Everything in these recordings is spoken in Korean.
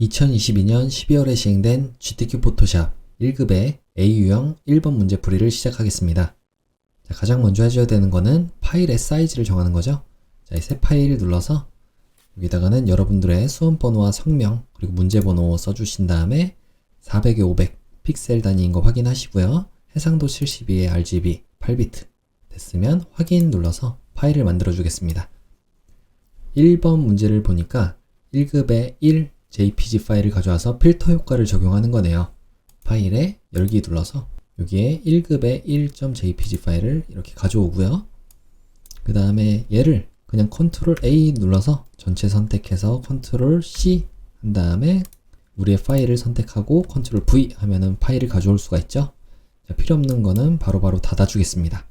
2022년 12월에 시행된 GTK 포토샵 1급의 AU형 1번 문제풀이를 시작하겠습니다. 자, 가장 먼저 해줘야 되는 거는 파일의 사이즈를 정하는 거죠. 자, 이 새 파일을 눌러서 여기다가는 여러분들의 수험번호와 성명 그리고 문제번호 써주신 다음에 400에 500 픽셀 단위인 거 확인하시고요. 해상도 72에 RGB 8비트 됐으면 확인 눌러서 파일을 만들어 주겠습니다. 1번 문제를 보니까 1급의 1 JPG 파일을 가져와서 필터 효과를 적용하는 거네요. 파일에 열기 눌러서 여기에 1급의 1.jpg 파일을 이렇게 가져오고요. 그 다음에 얘를 그냥 컨트롤 A 눌러서 전체 선택해서 컨트롤 C 한 다음에 우리의 파일을 선택하고 컨트롤 V 하면은 파일을 가져올 수가 있죠. 자, 필요 없는 거는 바로바로 닫아주겠습니다.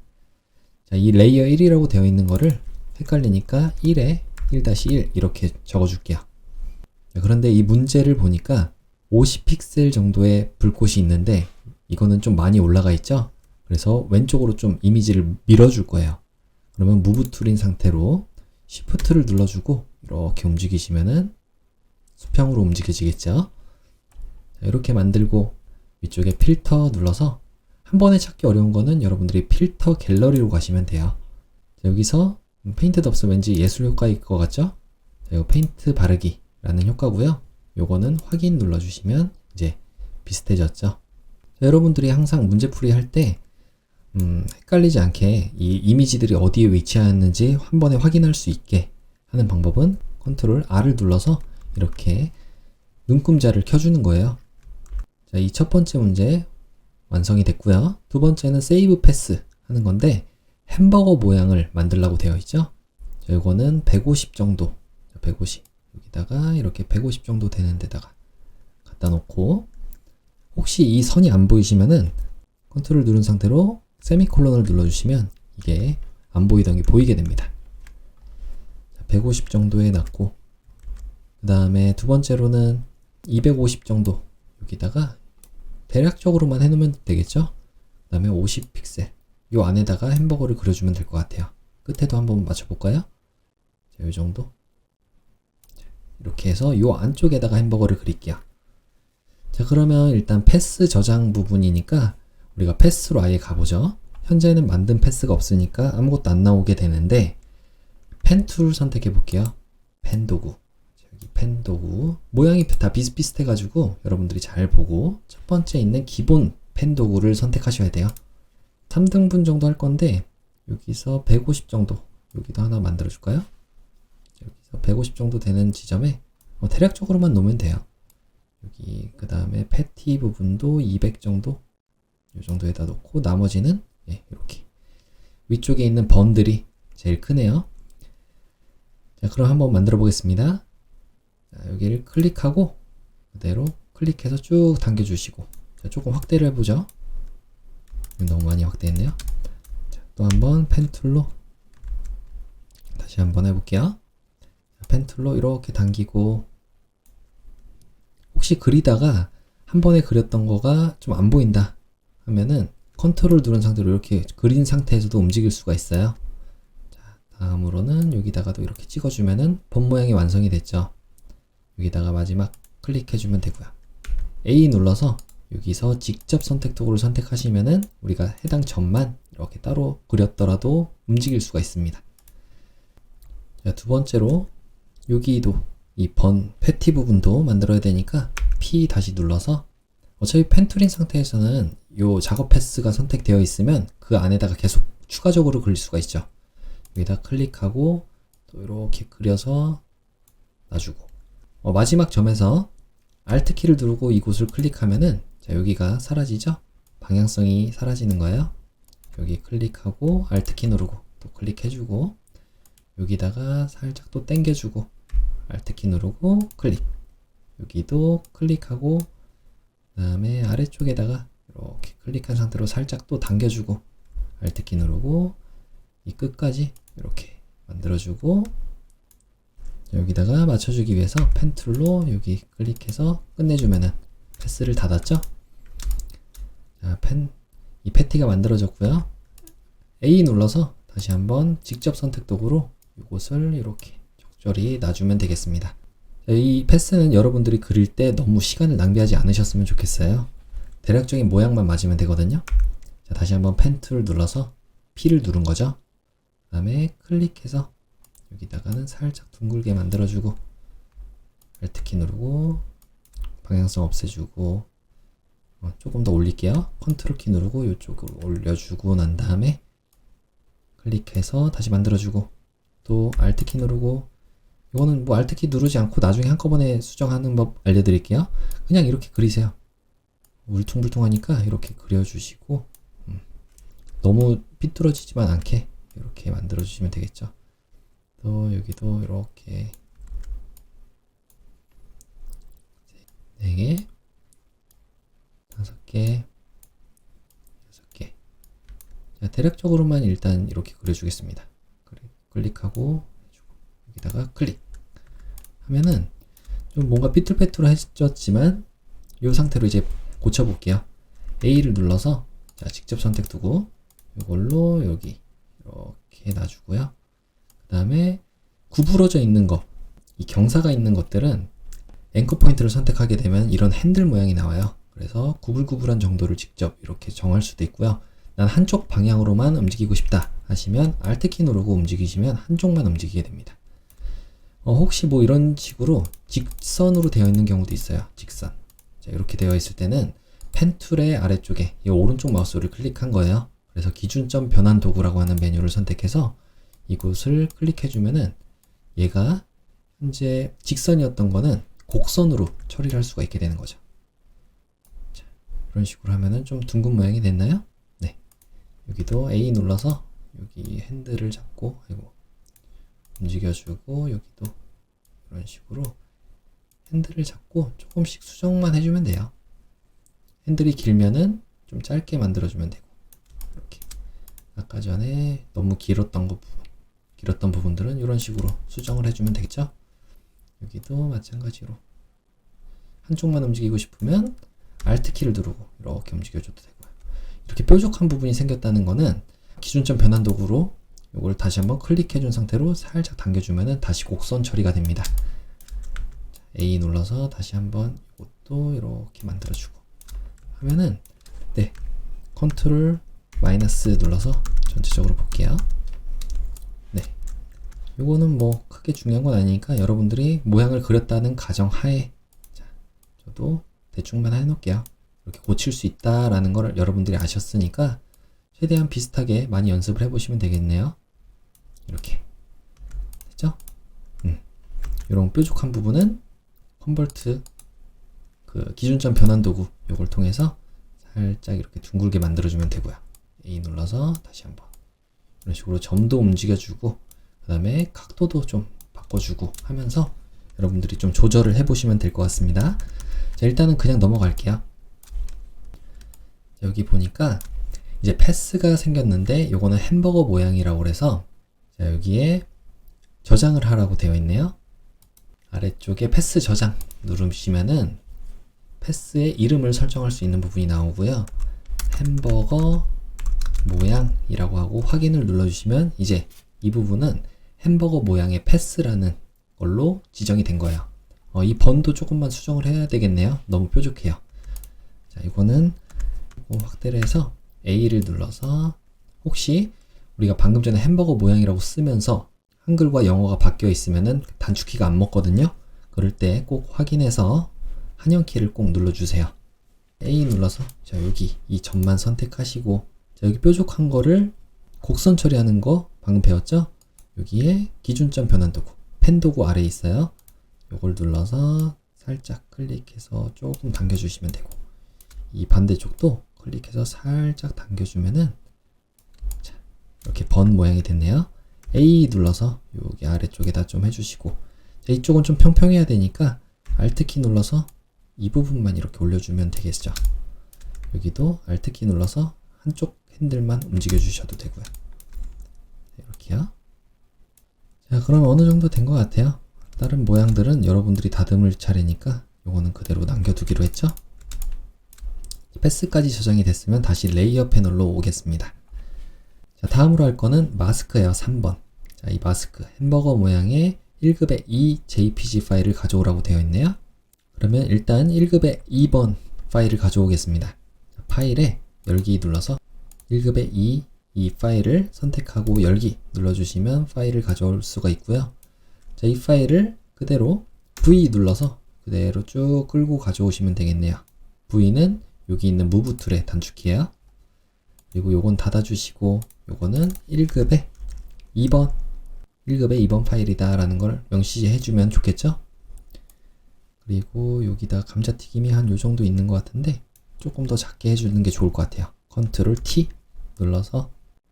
자, 이 레이어 1이라고 되어 있는 거를 헷갈리니까 1에 1-1 이렇게 적어줄게요. 자, 그런데 이 문제를 보니까 50픽셀 정도의 불꽃이 있는데 이거는 좀 많이 올라가 있죠. 그래서 왼쪽으로 좀 이미지를 밀어줄 거예요. 그러면 무브 툴인 상태로 Shift를 눌러주고 이렇게 움직이시면은 수평으로 움직여지겠죠. 자, 이렇게 만들고 위쪽에 필터 눌러서 한 번에 찾기 어려운 거는 여러분들이 필터 갤러리로 가시면 돼요. 자, 여기서 페인트 덥스 왠지 예술 효과일 것 같죠? 자, 이거 페인트 바르기 라는 효과고요. 요거는 확인 눌러주시면 이제 비슷해졌죠. 자, 여러분들이 항상 문제풀이 할 때 헷갈리지 않게 이 이미지들이 어디에 위치하는지 한 번에 확인할 수 있게 하는 방법은 컨트롤 R을 눌러서 이렇게 눈금자를 켜주는 거예요. 자, 이 첫 번째 문제 완성이 됐고요. 두 번째는 세이브 패스 하는 건데 햄버거 모양을 만들라고 되어 있죠. 자, 요거는 150 정도, 150 여기다가 이렇게 150 정도 되는 데다가 갖다 놓고 혹시 이 선이 안 보이시면은 컨트롤 누른 상태로 세미콜론을 눌러주시면 이게 안 보이던 게 보이게 됩니다. 150 정도에 놨고 그 다음에 두 번째로는 250 정도 여기다가 대략적으로만 해놓으면 되겠죠? 그 다음에 50 픽셀 요 안에다가 햄버거를 그려주면 될 것 같아요. 끝에도 한번 맞춰볼까요? 자, 요 정도 이렇게 해서 요 안쪽에다가 햄버거를 그릴게요. 자, 그러면 일단 패스 저장 부분이니까 우리가 패스로 아예 가보죠. 현재는 만든 패스가 없으니까 아무것도 안 나오게 되는데 펜 툴 선택해 볼게요. 펜 도구. 여기 펜 도구 모양이 다 비슷비슷해 가지고 여러분들이 잘 보고 첫 번째 있는 기본 펜 도구를 선택하셔야 돼요. 3등분 정도 할 건데 여기서 150 정도 여기도 하나 만들어 줄까요? 여기서 150 정도 되는 지점에 대략적으로만 놓으면 돼요. 여기 그 다음에 패티 부분도 200 정도 이 정도에다 놓고 나머지는 이렇게 위쪽에 있는 번들이 제일 크네요. 자, 그럼 한번 만들어 보겠습니다. 자, 여기를 클릭하고 그대로 클릭해서 쭉 당겨 주시고 자, 조금 확대를 해보죠. 너무 많이 확대했네요. 자, 또 한번 펜 툴로 다시 한번 해볼게요. 펜 툴로 이렇게 당기고 혹시 그리다가 한 번에 그렸던 거가 좀 안 보인다 하면은 컨트롤 누른 상태로 이렇게 그린 상태에서도 움직일 수가 있어요. 자, 다음으로는 여기다가도 이렇게 찍어주면은 본 모양이 완성이 됐죠. 여기다가 마지막 클릭해주면 되고요. A 눌러서 여기서 직접 선택 도구를 선택하시면은 우리가 해당 점만 이렇게 따로 그렸더라도 움직일 수가 있습니다. 자, 두 번째로 여기도 이 패티 부분도 만들어야 되니까 P 다시 눌러서 어차피 펜 툴인 상태에서는 요 작업 패스가 선택되어 있으면 그 안에다가 계속 추가적으로 그릴 수가 있죠. 여기다 클릭하고 또 이렇게 그려서 놔주고 마지막 점에서 Alt 키를 누르고 이곳을 클릭하면은 자, 여기가 사라지죠? 방향성이 사라지는 거예요. 여기 클릭하고 Alt 키 누르고 또 클릭해주고 여기다가 살짝 또 당겨주고 Alt 키 누르고 클릭 여기도 클릭하고 그 다음에 아래쪽에다가 이렇게 클릭한 상태로 살짝 또 당겨주고 Alt 키 누르고 이 끝까지 이렇게 만들어주고 여기다가 맞춰주기 위해서 펜 툴로 여기 클릭해서 끝내주면은 패스를 닫았죠? 자, 이 패티가 만들어졌고요. A 눌러서 다시 한번 직접 선택 도구로 이곳을 이렇게 적절히 놔주면 되겠습니다. 이 패스는 여러분들이 그릴 때 너무 시간을 낭비하지 않으셨으면 좋겠어요. 대략적인 모양만 맞으면 되거든요. 자, 다시 한번 펜 툴 눌러서 P를 누른 거죠. 그 다음에 클릭해서 여기다가는 살짝 둥글게 만들어주고 Alt키 누르고 방향성 없애주고 조금 더 올릴게요. 컨트롤 키 누르고 이쪽으로 올려주고 난 다음에 클릭해서 다시 만들어주고 또 Alt키 누르고 이거는 뭐 Alt키 누르지 않고 나중에 한꺼번에 수정하는 법 알려드릴게요. 그냥 이렇게 그리세요. 울퉁불퉁하니까 이렇게 그려주시고 너무 삐뚤어지지만 않게 이렇게 만들어주시면 되겠죠. 또 여기도 이렇게 4개 5개 6개. 자, 대략적으로만 일단 이렇게 그려주겠습니다. 클릭하고 여기다가 클릭 하면은 좀 뭔가 삐뚤빼뚤해졌지만 이 상태로 이제 고쳐볼게요. A를 눌러서 자, 직접 선택 두고 이걸로 여기 이렇게 놔주고요. 그 다음에 구부러져 있는 거, 이 경사가 있는 것들은 앵커 포인트를 선택하게 되면 이런 핸들 모양이 나와요. 그래서 구불구불한 정도를 직접 이렇게 정할 수도 있고요. 난 한쪽 방향으로만 움직이고 싶다 하시면 Alt키 누르고 움직이시면 한쪽만 움직이게 됩니다. 혹시 뭐 이런 식으로 직선으로 되어 있는 경우도 있어요. 직선. 자, 이렇게 되어 있을 때는 펜 툴의 아래쪽에 이 오른쪽 마우스를 클릭한 거예요. 그래서 기준점 변환 도구라고 하는 메뉴를 선택해서 이곳을 클릭해 주면은 얘가 현재 직선이었던 거는 곡선으로 처리를 할 수가 있게 되는 거죠. 자, 이런 식으로 하면은 좀 둥근 모양이 됐나요? 네. 여기도 A 눌러서 여기 핸들을 잡고 움직여주고 여기도 이런 식으로 핸들을 잡고 조금씩 수정만 해주면 돼요. 핸들이 길면은 좀 짧게 만들어주면 되고 이렇게 아까 전에 너무 길었던 부분들은 이런 식으로 수정을 해주면 되겠죠. 여기도 마찬가지로 한쪽만 움직이고 싶으면 Alt키를 누르고 이렇게 움직여줘도 되고요. 이렇게 뾰족한 부분이 생겼다는 거는 기준점 변환 도구로 이걸 다시 한번 클릭해 준 상태로 살짝 당겨주면은 다시 곡선 처리가 됩니다. A 눌러서 다시 한번 이것도 이렇게 만들어주고 하면은 네, 컨트롤 마이너스 눌러서 전체적으로 볼게요. 네, 요거는 뭐 크게 중요한 건 아니니까 여러분들이 모양을 그렸다는 가정 하에 자, 저도 대충만 해놓을게요. 이렇게 고칠 수 있다라는 걸 여러분들이 아셨으니까 최대한 비슷하게 많이 연습을 해보시면 되겠네요. 이렇게 됐죠? 이런 뾰족한 부분은 컨버트 그 기준점 변환 도구 요걸 통해서 살짝 이렇게 둥글게 만들어주면 되고요. A 눌러서 다시 한번 이런 식으로 점도 움직여주고 그 다음에 각도도 좀 바꿔주고 하면서 여러분들이 좀 조절을 해보시면 될 것 같습니다. 자, 일단은 그냥 넘어갈게요. 여기 보니까 이제 패스가 생겼는데 요거는 햄버거 모양이라고 해서 자, 여기에 저장을 하라고 되어 있네요. 아래쪽에 패스 저장 누르시면은 패스의 이름을 설정할 수 있는 부분이 나오고요. 햄버거 모양이라고 하고 확인을 눌러주시면 이제 이 부분은 햄버거 모양의 패스라는 걸로 지정이 된 거예요. 이 번도 조금만 수정을 해야 되겠네요. 너무 뾰족해요. 자, 이거는 확대를 해서 A를 눌러서 혹시 우리가 방금 전에 햄버거 모양이라고 쓰면서 한글과 영어가 바뀌어 있으면은 단축키가 안 먹거든요. 그럴 때 꼭 확인해서 한영키를 꼭 눌러주세요. A 눌러서 자, 여기 이 점만 선택하시고 자, 여기 뾰족한 거를 곡선 처리하는 거 방금 배웠죠? 여기에 기준점 변환 도구 펜 도구 아래에 있어요. 요걸 눌러서 살짝 클릭해서 조금 당겨주시면 되고 이 반대쪽도 클릭해서 살짝 당겨주면은 자, 이렇게 번 모양이 됐네요. A 눌러서 여기 아래쪽에다 좀 해주시고 자, 이쪽은 좀 평평해야 되니까 Alt키 눌러서 이 부분만 이렇게 올려주면 되겠죠. 여기도 Alt키 눌러서 한쪽 핸들만 움직여 주셔도 되고요. 이렇게요. 자, 그럼 어느 정도 된 것 같아요. 다른 모양들은 여러분들이 다듬을 차례니까 요거는 그대로 남겨두기로 했죠. 패스까지 저장이 됐으면 다시 레이어 패널로 오겠습니다. 자, 다음으로 할 거는 마스크예요. 3번. 자, 이 마스크 햄버거 모양의 1급의 2 JPG 파일을 가져오라고 되어 있네요. 그러면 일단 1급의 2번 파일을 가져오겠습니다. 파일에 열기 눌러서 1급의 2이 파일을 선택하고 열기 눌러주시면 파일을 가져올 수가 있고요. 자, 이 파일을 그대로 V 눌러서 그대로 쭉 끌고 가져오시면 되겠네요. V는 여기 있는 무브 툴의 단축키예요. 그리고 요건 닫아주시고 요거는 1급의 2번 파일이다 라는 걸 명시해 주면 좋겠죠. 그리고 여기다 감자튀김이 한 요정도 있는 것 같은데 조금 더 작게 해주는 게 좋을 것 같아요. 컨트롤 T 눌러서,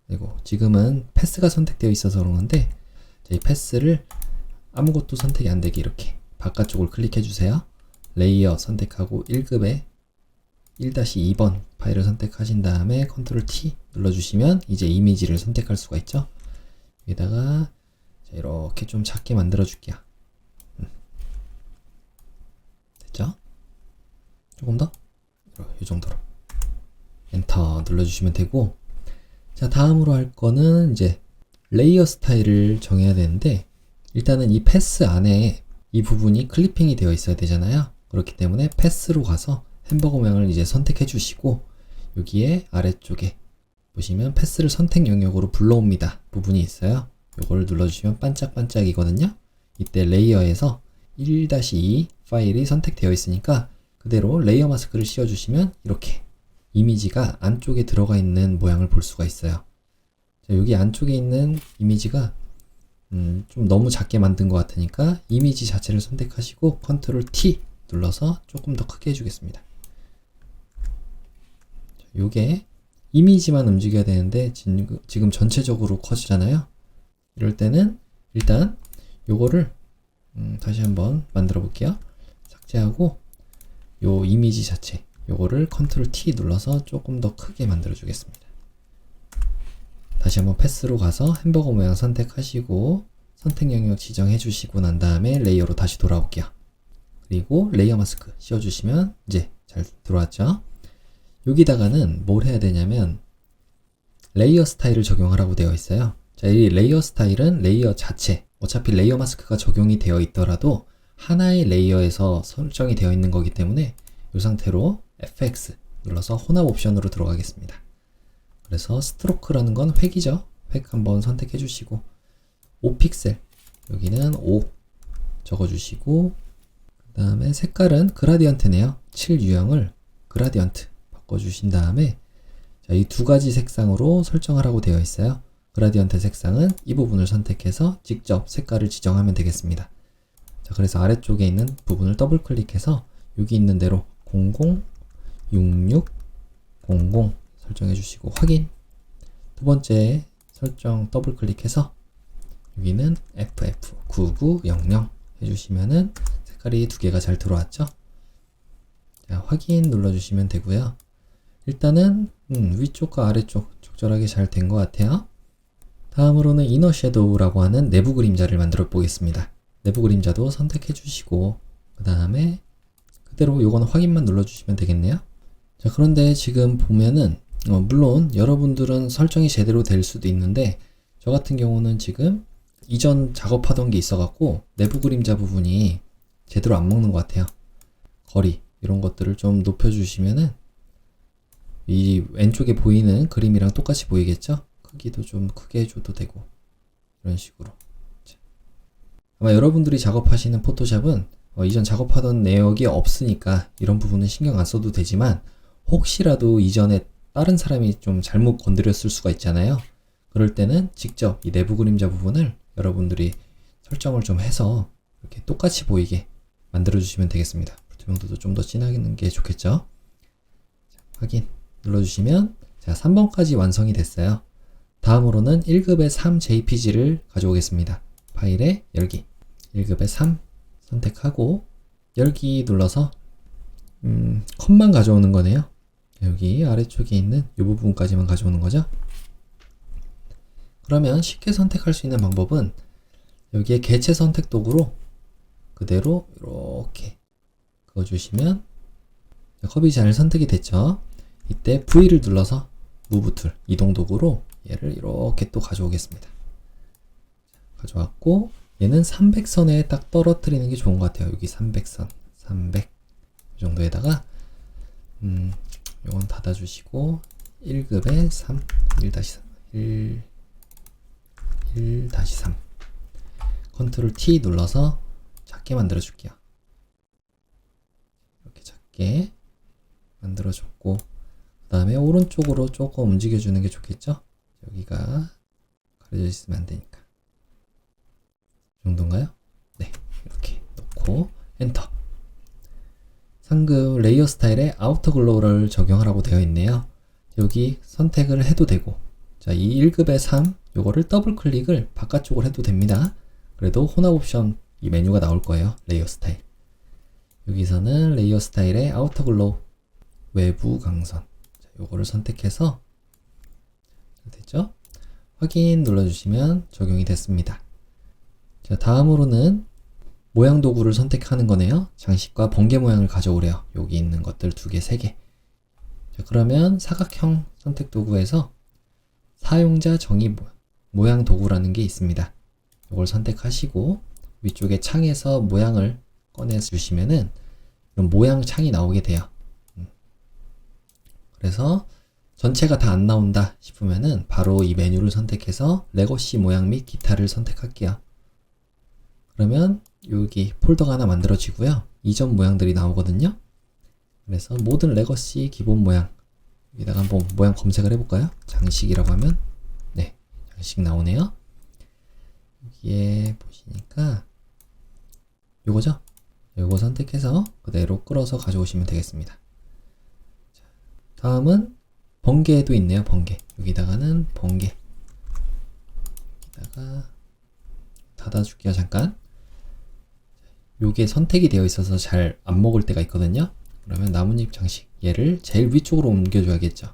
그리고 지금은 패스가 선택되어 있어서 그러는데 이 패스를 아무것도 선택이 안 되게 이렇게 바깥쪽을 클릭해 주세요. 레이어 선택하고 1급의 1-2번 파일을 선택하신 다음에 컨트롤 T 눌러주시면 이제 이미지를 선택할 수가 있죠. 여기다가 이렇게 좀 작게 만들어 줄게요. 됐죠? 조금 더? 이 정도로 엔터 눌러주시면 되고, 자, 다음으로 할 거는 이제 레이어 스타일을 정해야 되는데, 일단은 이 패스 안에 이 부분이 클리핑이 되어 있어야 되잖아요. 그렇기 때문에 패스로 가서 햄버거 모양을 이제 선택해 주시고, 여기에 아래쪽에 보시면 패스를 선택 영역으로 불러옵니다 부분이 있어요. 요거를 눌러주시면 반짝반짝이거든요. 이때 레이어에서 1-2 파일이 선택되어 있으니까 그대로 레이어 마스크를 씌워주시면 이렇게 이미지가 안쪽에 들어가 있는 모양을 볼 수가 있어요. 자, 여기 안쪽에 있는 이미지가 좀 너무 작게 만든 것 같으니까 이미지 자체를 선택하시고 컨트롤 T 눌러서 조금 더 크게 해주겠습니다. 요게 이미지만 움직여야 되는데 지금 전체적으로 커지잖아요. 이럴 때는 일단 요거를 다시 한번 만들어 볼게요. 삭제하고 요 이미지 자체 요거를 컨트롤 T 눌러서 조금 더 크게 만들어 주겠습니다. 다시 한번 패스로 가서 햄버거 모양 선택하시고 선택 영역 지정해 주시고 난 다음에 레이어로 다시 돌아올게요. 그리고 레이어 마스크 씌워 주시면 이제 잘 들어왔죠. 여기다가는 뭘 해야 되냐면 레이어 스타일을 적용하라고 되어 있어요. 자, 이 레이어 스타일은 레이어 자체, 어차피 레이어 마스크가 적용이 되어 있더라도 하나의 레이어에서 설정이 되어 있는 거기 때문에 이 상태로 FX 눌러서 혼합 옵션으로 들어가겠습니다. 그래서 스트로크라는 건 획이죠. 획 한번 선택해 주시고 5픽셀, 여기는 5 적어 주시고, 그 다음에 색깔은 그라디언트네요. 7 유형을 그라디언트 바꿔 주신 다음에 자, 이 두 가지 색상으로 설정하라고 되어 있어요. 그라디언트 색상은 이 부분을 선택해서 직접 색깔을 지정하면 되겠습니다. 자, 그래서 아래쪽에 있는 부분을 더블 클릭해서 여기 있는 대로 00, 66, 00 설정해 주시고 확인. 두 번째 설정 더블 클릭해서 여기는 FF 9900 해주시면은 색깔이 두 개가 잘 들어왔죠. 자, 확인 눌러주시면 되고요. 일단은 위쪽과 아래쪽 적절하게 잘 된 것 같아요. 다음으로는 이너 섀도우라고 하는 내부 그림자를 만들어 보겠습니다. 내부 그림자도 선택해 주시고 그 다음에 그대로 요거는 확인만 눌러주시면 되겠네요. 자, 그런데 지금 보면은 물론 여러분들은 설정이 제대로 될 수도 있는데 저 같은 경우는 지금 이전 작업하던 게 있어 갖고 내부 그림자 부분이 제대로 안 먹는 것 같아요. 거리 이런 것들을 좀 높여 주시면은 이 왼쪽에 보이는 그림이랑 똑같이 보이겠죠? 크기도 좀 크게 해줘도 되고 이런 식으로. 자, 아마 여러분들이 작업하시는 포토샵은 이전 작업하던 내역이 없으니까 이런 부분은 신경 안 써도 되지만 혹시라도 이전에 다른 사람이 좀 잘못 건드렸을 수가 있잖아요. 그럴 때는 직접 이 내부 그림자 부분을 여러분들이 설정을 좀 해서 이렇게 똑같이 보이게 만들어 주시면 되겠습니다. 투명도도 좀 더 진하게 게 좋겠죠? 자, 확인 눌러주시면 자, 3번까지 완성이 됐어요. 다음으로는 1급의 3 JPG를 가져오겠습니다. 파일에 열기 1급의 3 선택하고 열기 눌러서 컷만 가져오는 거네요. 여기 아래쪽에 있는 이 부분까지만 가져오는 거죠. 그러면 쉽게 선택할 수 있는 방법은 여기에 개체 선택 도구로 그대로 이렇게 그어주시면 컵이 잘 선택이 됐죠. 이때 V를 눌러서 무브 툴 이동 도구로 얘를 이렇게 또 가져오겠습니다. 가져왔고 얘는 300선에 딱 떨어뜨리는 게 좋은 것 같아요. 여기 300선, 300 이 정도에다가 요건 닫아주시고 1급에 3, 1-3, 1-3 컨트롤 T 눌러서 작게 만들어 줄게요. 이렇게 작게 만들어 줬고, 그 다음에 오른쪽으로 조금 움직여 주는 게 좋겠죠? 여기가 가려져 있으면 안 되니까. 이 정도인가요? 네, 이렇게 놓고 엔터. 상급 레이어 스타일에 아우터 글로우를 적용하라고 되어 있네요. 여기 선택을 해도 되고, 자, 이 1급의 3 요거를 더블 클릭을 바깥쪽으로 해도 됩니다. 그래도 혼합 옵션 이 메뉴가 나올 거예요. 레이어 스타일. 여기서는 레이어 스타일의 아우터 글로우 외부 강선, 자, 요거를 선택해서 됐죠? 확인 눌러주시면 적용이 됐습니다. 자, 다음으로는 모양 도구를 선택하는 거네요. 장식과 번개 모양을 가져오래요. 여기 있는 것들 2개, 3개. 자, 그러면 사각형 선택 도구에서 사용자 정의 모양 도구라는 게 있습니다. 이걸 선택하시고 위쪽에 창에서 모양을 꺼내 주시면은 이런 모양 창이 나오게 돼요. 그래서 전체가 다 안 나온다 싶으면은 바로 이 메뉴를 선택해서 레거시 모양 및 기타를 선택할게요. 그러면 여기 폴더가 하나 만들어지고요. 이전 모양들이 나오거든요. 그래서 모든 레거시 기본 모양, 여기다가 한번 모양 검색을 해볼까요? 장식이라고 하면 네, 장식 나오네요. 여기에 보시니까 요거죠? 요거 선택해서 그대로 끌어서 가져오시면 되겠습니다. 자, 다음은 번개도 있네요. 번개. 여기다가는 번개. 여기다가 닫아줄게요. 잠깐. 요게 선택이 되어 있어서 잘 안 먹을 때가 있거든요. 그러면 나뭇잎 장식 얘를 제일 위쪽으로 옮겨줘야겠죠.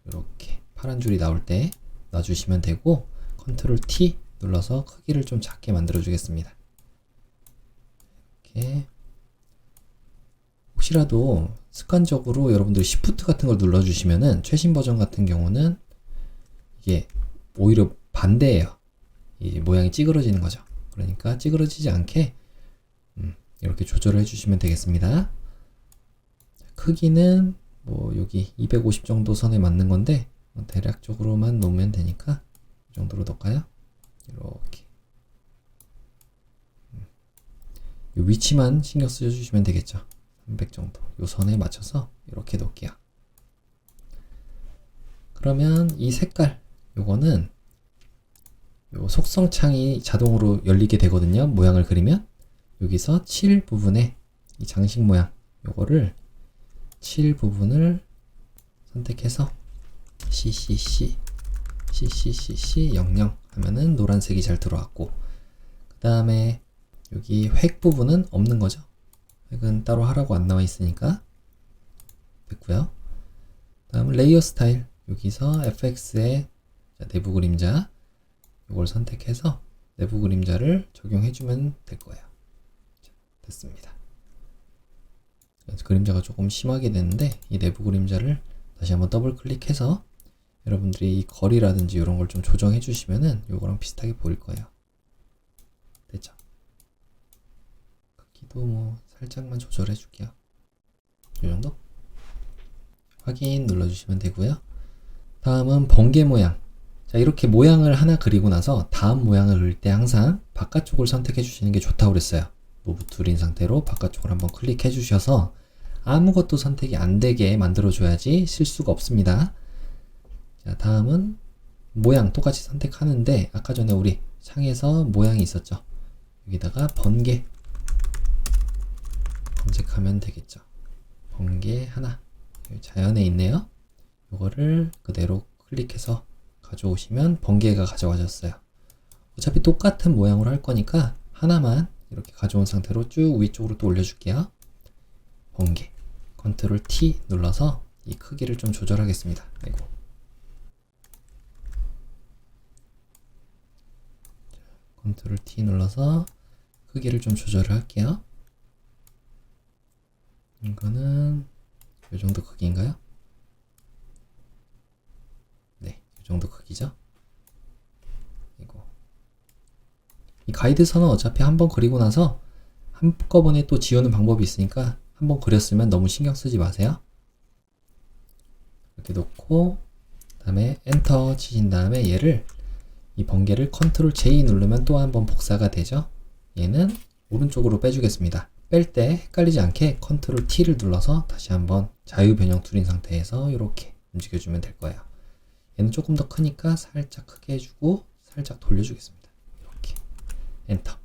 이렇게 파란 줄이 나올 때 놔주시면 되고, 컨트롤 T 눌러서 크기를 좀 작게 만들어 주겠습니다. 이렇게. 혹시라도 습관적으로 여러분들 Shift 같은 걸 눌러주시면은 최신 버전 같은 경우는 이게 오히려 반대예요. 이 모양이 찌그러지는 거죠. 그러니까 찌그러지지 않게 이렇게 조절을 해주시면 되겠습니다. 크기는 뭐 여기 250 정도 선에 맞는 건데 대략적으로만 놓으면 되니까 이 정도로 넣을까요? 이렇게 이 위치만 신경 써주시면 되겠죠. 300 정도 이 선에 맞춰서 이렇게 놓을게요. 그러면 이 색깔 요거는 요 속성 창이 자동으로 열리게 되거든요. 모양을 그리면 여기서 7 부분에 이 장식 모양 요거를 7 부분을 선택해서 CCC 00 하면은 노란색이 잘 들어왔고, 그 다음에 여기 획 부분은 없는 거죠. 획은 따로 하라고 안 나와 있으니까 됐고요. 다음 레이어 스타일 여기서 FX에 내부 그림자 이걸 선택해서 내부 그림자를 적용해주면 될 거예요. 자, 됐습니다. 그림자가 조금 심하게 됐는데 이 내부 그림자를 다시 한번 더블 클릭해서 여러분들이 이 거리라든지 이런 걸 좀 조정해 주시면은 이거랑 비슷하게 보일 거예요. 됐죠? 크기도 뭐 살짝만 조절해 줄게요. 이 정도? 확인 눌러주시면 되고요. 다음은 번개 모양. 자, 이렇게 모양을 하나 그리고 나서 다음 모양을 그릴 때 항상 바깥쪽을 선택해 주시는 게 좋다고 그랬어요. 무브 툴인 상태로 바깥쪽을 한번 클릭해 주셔서 아무것도 선택이 안 되게 만들어 줘야지 실수가 없습니다. 자, 다음은 모양 똑같이 선택하는데 아까 전에 우리 창에서 모양이 있었죠. 여기다가 번개 검색하면 되겠죠. 번개 하나 자연에 있네요. 이거를 그대로 클릭해서 가져오시면 번개가 가져와졌어요. 어차피 똑같은 모양으로 할 거니까 하나만 이렇게 가져온 상태로 쭉 위쪽으로 또 올려줄게요. 번개 컨트롤 T 눌러서 이 크기를 좀 조절하겠습니다. 아이고. 컨트롤 T 눌러서 크기를 좀 조절을 할게요. 이거는 이 정도 크기인가요? 네, 이 정도 크기죠. 이거 이 가이드선은 어차피 한번 그리고 나서 한꺼번에 또 지우는 방법이 있으니까 한번 그렸으면 너무 신경 쓰지 마세요. 이렇게 놓고 그 다음에 엔터 치신 다음에 얘를 이 번개를 컨트롤 J 누르면 또 한번 복사가 되죠. 얘는 오른쪽으로 빼주겠습니다. 뺄 때 헷갈리지 않게 컨트롤 T를 눌러서 다시 한번 자유 변형 툴인 상태에서 이렇게 움직여주면 될 거예요. 얘는 조금 더 크니까 살짝 크게 해주고 살짝 돌려주겠습니다. 이렇게 엔터. 자,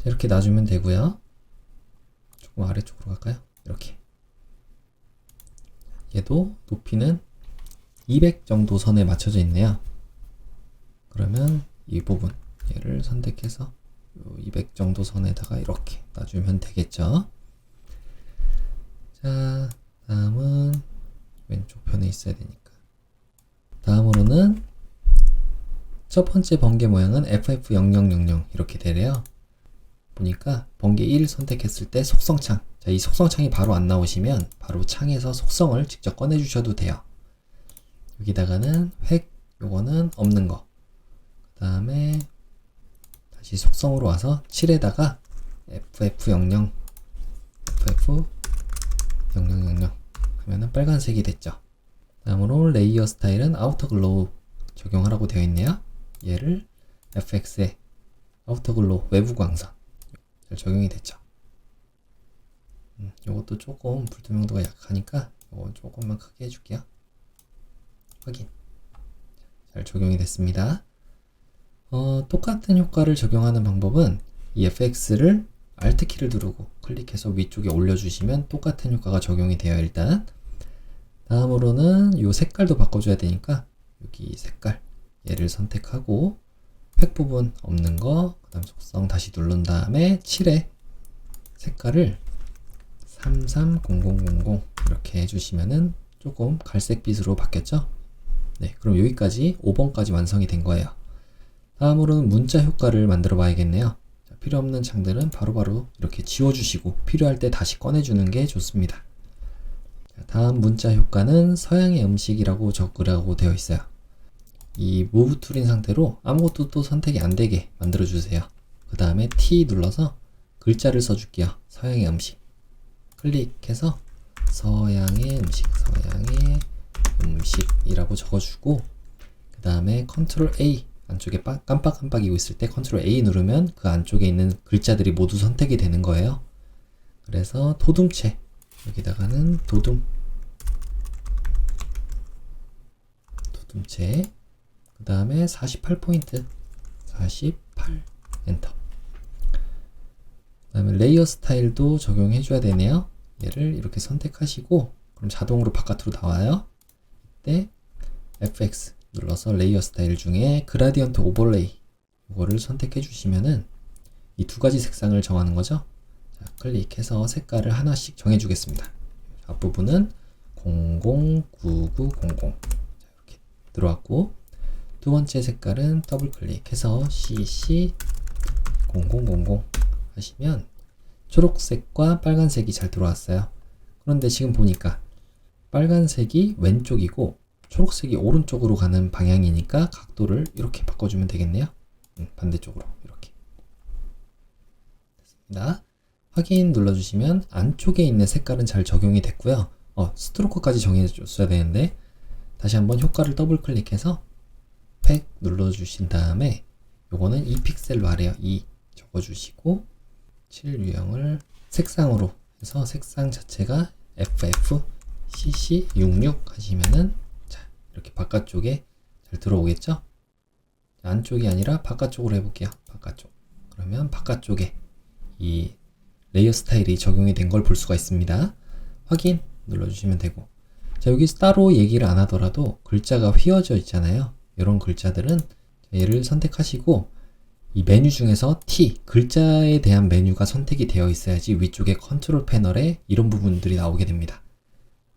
이렇게 놔주면 되고요. 조금 아래쪽으로 갈까요? 이렇게. 얘도 높이는 200 정도 선에 맞춰져 있네요. 그러면 이 부분 얘를 선택해서 200 정도 선에다가 이렇게 놔주면 되겠죠. 자, 다음은 왼쪽 편에 있어야 되니까. 다음으로는 첫 번째 번개 모양은 FF0000 이렇게 되래요. 보니까 번개 1 선택했을 때 속성창. 자, 이 속성창이 바로 안 나오시면 바로 창에서 속성을 직접 꺼내 주셔도 돼요. 여기다가는 획, 요거는 없는 거. 그 다음에 다시 속성으로 와서 7에다가 FF00 하면은 빨간색이 됐죠. 다음으로 레이어 스타일은 아우터 글로우 적용하라고 되어 있네요. 얘를 FX에 아우터 글로우 외부 광선 잘 적용이 됐죠. 요것도 조금 불투명도가 약하니까 요거 조금만 크게 해줄게요. 확인. 잘 적용이 됐습니다. 똑같은 효과를 적용하는 방법은 이 FX를 Alt키를 누르고 클릭해서 위쪽에 올려주시면 똑같은 효과가 적용이 돼요. 일단 다음으로는 이 색깔도 바꿔줘야 되니까 여기 색깔 얘를 선택하고 획 부분 없는 거, 그 다음 속성 다시 누른 다음에 7에 색깔을 330000 이렇게 해주시면은 조금 갈색빛으로 바뀌었죠. 네, 그럼 여기까지 5번까지 완성이 된 거예요. 다음으로는 문자 효과를 만들어 봐야겠네요. 자, 필요 없는 창들은 바로바로 이렇게 지워주시고 필요할 때 다시 꺼내주는 게 좋습니다. 자, 다음 문자 효과는 서양의 음식이라고 적으라고 되어 있어요. 이 무브 툴인 상태로 아무것도 또 선택이 안 되게 만들어 주세요. 그 다음에 T 눌러서 글자를 써줄게요. 서양의 음식. 클릭해서 서양의 음식이라고 적어주고 그 다음에 컨트롤 A 안쪽에 깜빡깜빡이고 있을 때 컨트롤 A 누르면 그 안쪽에 있는 글자들이 모두 선택이 되는 거예요. 그래서 도둠체 여기다가는 도둠체 그 다음에 48포인트 48 엔터. 그 다음에 레이어 스타일도 적용해 줘야 되네요. 얘를 이렇게 선택하시고 그럼 자동으로 바깥으로 나와요. 이때 FX 눌러서 레이어 스타일 중에 그라디언트 오버레이 이거를 선택해 주시면은 이 두 가지 색상을 정하는 거죠. 자, 클릭해서 색깔을 하나씩 정해 주겠습니다. 앞부분은 009900 자, 이렇게 들어왔고 두 번째 색깔은 더블 클릭해서 CC0000 하시면 초록색과 빨간색이 잘 들어왔어요. 그런데 지금 보니까 빨간색이 왼쪽이고 초록색이 오른쪽으로 가는 방향이니까 각도를 이렇게 바꿔주면 되겠네요. 반대쪽으로 이렇게 됐습니다. 확인 눌러주시면 안쪽에 있는 색깔은 잘 적용이 됐고요. 스트로크까지 정해줬어야 되는데 다시 한번 효과를 더블 클릭해서 획 눌러주신 다음에 요거는 2픽셀로 아래요. 2 적어주시고 7 유형을 색상으로 해서 색상 자체가 FF CC66 하시면은 자, 이렇게 바깥쪽에 잘 들어오겠죠? 안쪽이 아니라 바깥쪽으로 해볼게요. 바깥쪽. 그러면 바깥쪽에 이 레이어 스타일이 적용이 된 걸 볼 수가 있습니다. 확인 눌러주시면 되고 자, 여기서 따로 얘기를 안 하더라도 글자가 휘어져 있잖아요. 이런 글자들은 얘를 선택하시고 이 메뉴 중에서 T, 글자에 대한 메뉴가 선택이 되어 있어야지 위쪽에 컨트롤 패널에 이런 부분들이 나오게 됩니다.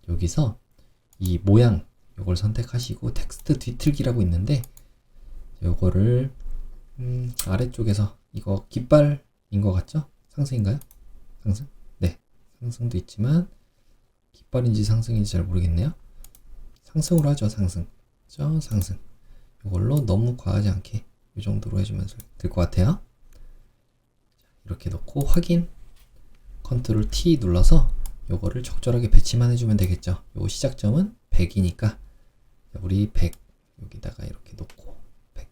여기서 이 모양 요걸 선택하시고 텍스트 뒤틀기라고 있는데 요거를 아래쪽에서 이거 깃발인 것 같죠? 상승인가요? 상승? 네, 상승도 있지만 깃발인지 상승인지 잘 모르겠네요. 상승으로 하죠. 상승. 상승. 이걸로 너무 과하지 않게 이 정도로 해주면 될 것 같아요. 이렇게 놓고 확인, 컨트롤 T 눌러서 요거를 적절하게 배치만 해주면 되겠죠. 요 시작점은 100이니까 우리 100 여기다가 이렇게 놓고 100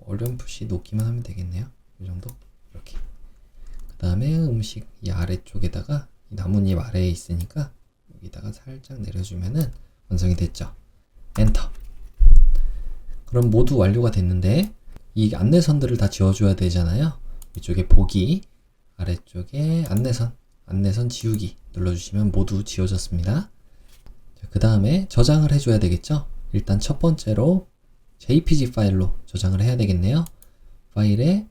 어렴풋이 놓기만 하면 되겠네요. 이 정도 이렇게. 그 다음에 음식 이 아래쪽에다가 이 나뭇잎 아래에 있으니까 여기다가 살짝 내려주면은 완성이 됐죠. 엔터. 그럼 모두 완료가 됐는데 이 안내선들을 다 지워줘야 되잖아요. 이쪽에 보기, 아래쪽에 안내선 지우기 눌러주시면 모두 지워졌습니다. 그 다음에 저장을 해줘야 되겠죠. 일단 첫 번째로 JPG 파일로 저장을 해야 되겠네요. 파일의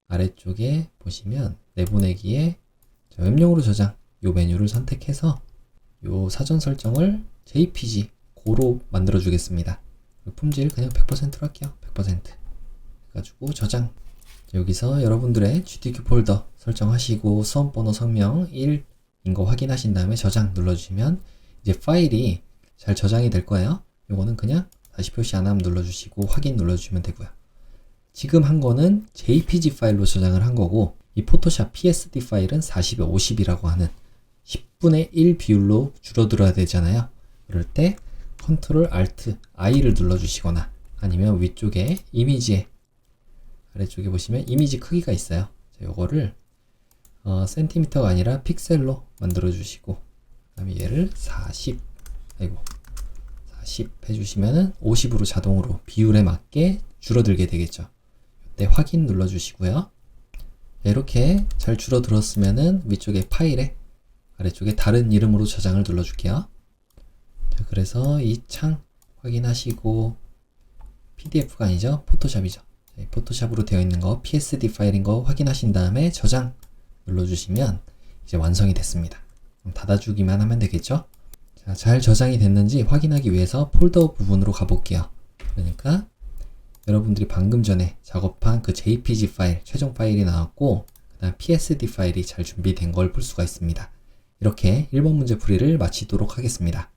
아래쪽에 보시면 내보내기에 웹용으로 저장 요 메뉴를 선택해서 요 사전 설정을 JPG 고로 만들어 주겠습니다. 품질 그냥 100%로 할게요. 100% 해가지고 저장. 여기서 여러분들의 GTQ 폴더 설정하시고 수험번호 성명 1인 거 확인하신 다음에 저장 눌러주시면 이제 파일이 잘 저장이 될 거예요. 요거는 그냥 다시 표시 안 하면 눌러주시고 확인 눌러주시면 되고요. 지금 한 거는 JPG 파일로 저장을 한 거고 이 포토샵 PSD 파일은 40에 50이라고 하는 10분의 1 비율로 줄어들어야 되잖아요. 그럴 때 Ctrl Alt I를 눌러주시거나 아니면 위쪽에 이미지에 아래쪽에 보시면 이미지 크기가 있어요. 요거를 센티미터가 아니라 픽셀로 만들어 주시고 그다음에 얘를 40 해주시면은 50으로 자동으로 비율에 맞게 줄어들게 되겠죠. 이때 확인 눌러 주시고요. 이렇게 잘 줄어들었으면은 위쪽에 파일에 아래쪽에 다른 이름으로 저장을 눌러 줄게요. 자, 그래서 이 창 확인하시고 PDF가 아니죠. 포토샵이죠. 포토샵으로 되어 있는 거 PSD 파일인 거 확인하신 다음에 저장 눌러주시면 이제 완성이 됐습니다. 그럼 닫아주기만 하면 되겠죠? 자, 잘 저장이 됐는지 확인하기 위해서 폴더 부분으로 가볼게요. 그러니까 여러분들이 방금 전에 작업한 그 JPG 파일, 최종 파일이 나왔고 그 다음 PSD 파일이 잘 준비된 걸 볼 수가 있습니다. 이렇게 1번 문제 풀이를 마치도록 하겠습니다.